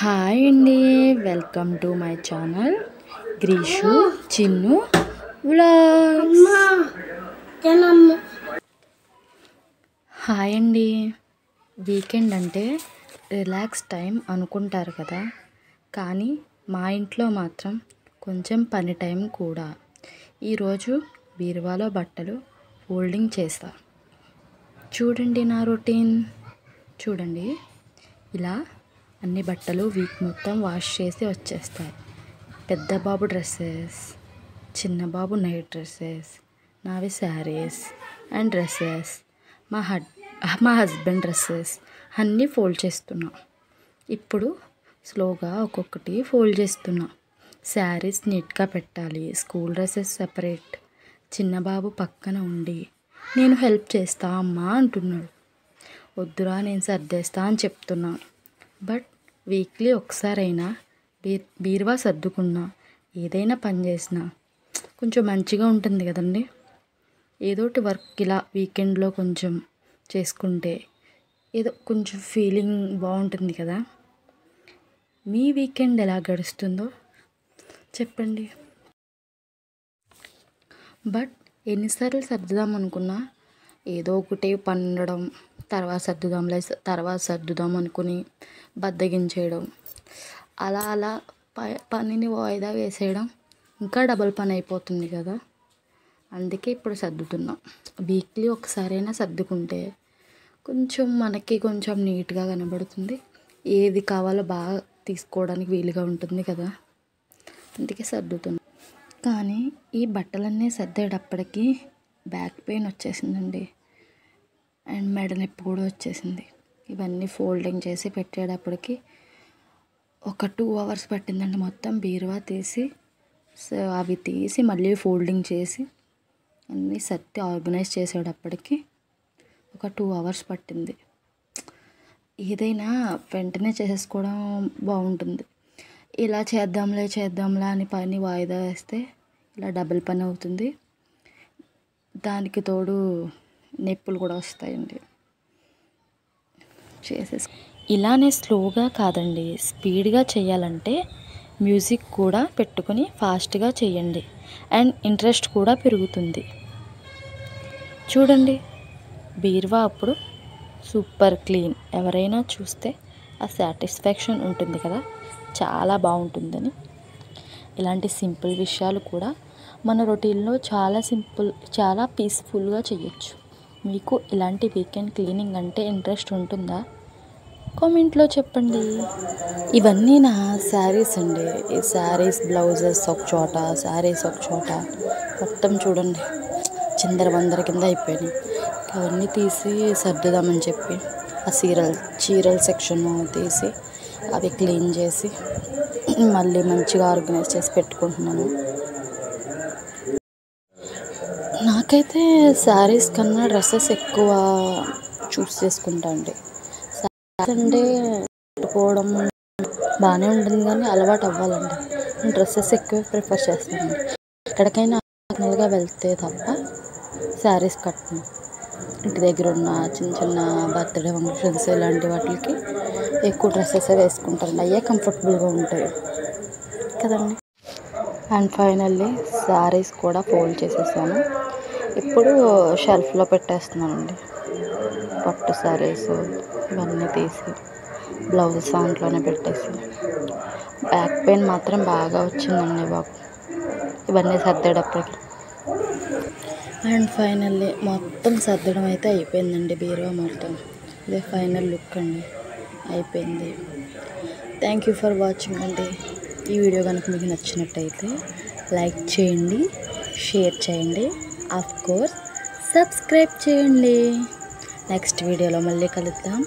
Hi అండి, welcome to my channel Greeshu Chinnu vlogs. Hi అండి. Weekend అంటే రిలాక్స్ టైం అనుకుంటారు కదా, కానీ మా ఇంట్లో మాత్రం కొంచెం పని టైం కూడా. ఈరోజు బీరువాలో బట్టలు ఫోల్డింగ్ చేస్తా. చూడండి నా రొటీన్. చూడండి, ఇలా అన్ని బట్టలు వీక్ మొత్తం వాష్ చేసి వచ్చేస్తాయి. పెద్ద బాబు డ్రెస్సెస్, చిన్న బాబు నైట్ డ్రెస్సెస్, నావి శారీస్ అండ్ డ్రెస్సెస్, మా హస్బెండ్ డ్రెస్సెస్ అన్నీ ఫోల్డ్ చేస్తున్నా. ఇప్పుడు స్లోగా ఒక్కొక్కటి ఫోల్డ్ చేస్తున్నా. శారీస్ నీట్గా పెట్టాలి, స్కూల్ డ్రెస్సెస్ సెపరేట్. చిన్న బాబు పక్కన ఉండి నేను హెల్ప్ చేస్తా అమ్మా అంటున్నాడు. వద్దురా, నేను సర్దేస్తా అని చెప్తున్నా. బట్ వీక్లీ ఒకసారైనా బీరువా సర్దుకున్నా, ఏదైనా పని చేసినా కొంచెం మంచిగా ఉంటుంది కదండి. ఏదోటి వర్క్ ఇలా వీకెండ్లో కొంచెం చేసుకుంటే ఏదో కొంచెం ఫీలింగ్ బాగుంటుంది కదా. మీ వీకెండ్ ఎలా గడుస్తుందో చెప్పండి. బట్ ఎన్నిసార్లు సర్దుదాం అనుకున్నా ఏదో ఒకటి పని ఉండడం, తర్వాత సర్దుదాం అనుకుని బద్దగించేయడం, అలా పనిని వాయిదా వేసేయడం ఇంకా డబల్ పని అయిపోతుంది కదా. అందుకే ఇప్పుడు సర్దుతున్నా. వీక్లీ ఒకసారైనా సర్దుకుంటే కొంచెం మనకి కొంచెం నీట్గా కనబడుతుంది, ఏది కావాలో బాగా తీసుకోవడానికి వీలుగా ఉంటుంది కదా. అందుకే సర్దుతున్నా. కానీ ఈ బట్టలన్నీ సర్దేటప్పటికి బ్యాక్ పెయిన్ వచ్చేసిందండి, అండ్ మెడ నొప్పి కూడా వచ్చేసింది. ఇవన్నీ ఫోల్డింగ్ చేసి పెట్టేటప్పటికి ఒక 2 hours పట్టిందండి. మొత్తం బీరువా తీసి అవి తీసి మళ్ళీ ఫోల్డింగ్ చేసి అన్నీ సర్ది ఆర్గనైజ్ చేసేటప్పటికి ఒక 2 hours పట్టింది. ఏదైనా వెంటనే చేసేసుకోవడం బాగుంటుంది. ఇలా చేద్దాంలే అని పని వాయిదా వేస్తే ఇలా డబుల్ పని అవుతుంది. దానికి తోడు నొప్పులు కూడా వస్తాయండి. ఇలానే స్లోగా కాదండి, స్పీడ్గా చేయాలంటే మ్యూజిక్ కూడా పెట్టుకొని ఫాస్ట్గా చేయండి, అండ్ ఇంట్రెస్ట్ కూడా పెరుగుతుంది. చూడండి, బీరువా అప్పుడు సూపర్ క్లీన్. ఎవరైనా చూస్తే ఆ సాటిస్ఫాక్షన్ ఉంటుంది కదా, చాలా బాగుంటుందని. ఇలాంటి సింపుల్ విషయాలు కూడా మన రొటీన్లో చాలా పీస్ఫుల్గా చేయొచ్చు. మీకు ఇలాంటి వీకెండ్ క్లీనింగ్ అంటే ఇంట్రెస్ట్ ఉంటుందా? కామెంట్లో చెప్పండి. ఇవన్నీ నా శారీస్ అండి. ఈ శారీస్, బ్లౌజెస్ ఒక చోట, శారీస్ ఒక చోట, మొత్తం చూడండి చిందరవందర కింద అయిపోయినాయి. అవన్నీ తీసి సర్దుదామని చెప్పి ఆ చీరల సెక్షన్ తీసి అవి క్లీన్ చేసి మళ్ళీ మంచిగా ఆర్గనైజ్ చేసి పెట్టుకుంటున్నాను. నాకైతే శారీస్ కన్నా డ్రెస్సెస్ ఎక్కువ చూస్ చేసుకుంటా అండి. శారీస్ అంటే కట్టుకోవడం బాగానే ఉంటుంది, కానీ అలవాటు అవ్వాలండి. నేను డ్రెస్సెస్ ఎక్కువ ప్రిఫర్ చేస్తానండి. ఎక్కడికైనా నార్మల్గా వెళ్తే తప్ప శారీస్ కట్టను. ఇంటి దగ్గర ఉన్న చిన్న బర్త్డే ఫంక్షన్స్ ఇలాంటి వాటికి ఎక్కువ డ్రెస్సెస్ వేసుకుంటారండి. అయ్యే కంఫర్టబుల్గా ఉంటాయి కదండి. అండ్ ఫైనల్లీ శారీస్ కూడా ఫోల్డ్ చేసేసాను. ఇప్పుడు షెల్ఫ్లో పెట్టేస్తున్నానండి. పట్టు శారీస్ ఇవన్నీ తీసి బ్లౌజెస్ దాంట్లోనే పెట్టేసి. బ్యాక్ పెయిన్ మాత్రం బాగా వచ్చిందండి బాబు ఇవన్నీ సర్దేటప్పటికి. అండ్ ఫైనల్లీ మొత్తం సర్దడం అయితే అయిపోయిందండి. బీరువా మొత్తం ఇదే ఫైనల్ లుక్ అండి, అయిపోయింది. థ్యాంక్ యూ ఫర్ వాచింగ్ అండి. ఈ వీడియో కనుక మీకు నచ్చినట్టయితే లైక్ చేయండి, షేర్ చేయండి, ఆఫ్ కోర్స్ సబ్స్క్రైబ్ చేయండి. నెక్స్ట్ వీడియోలో మళ్ళీ కలుద్దాం.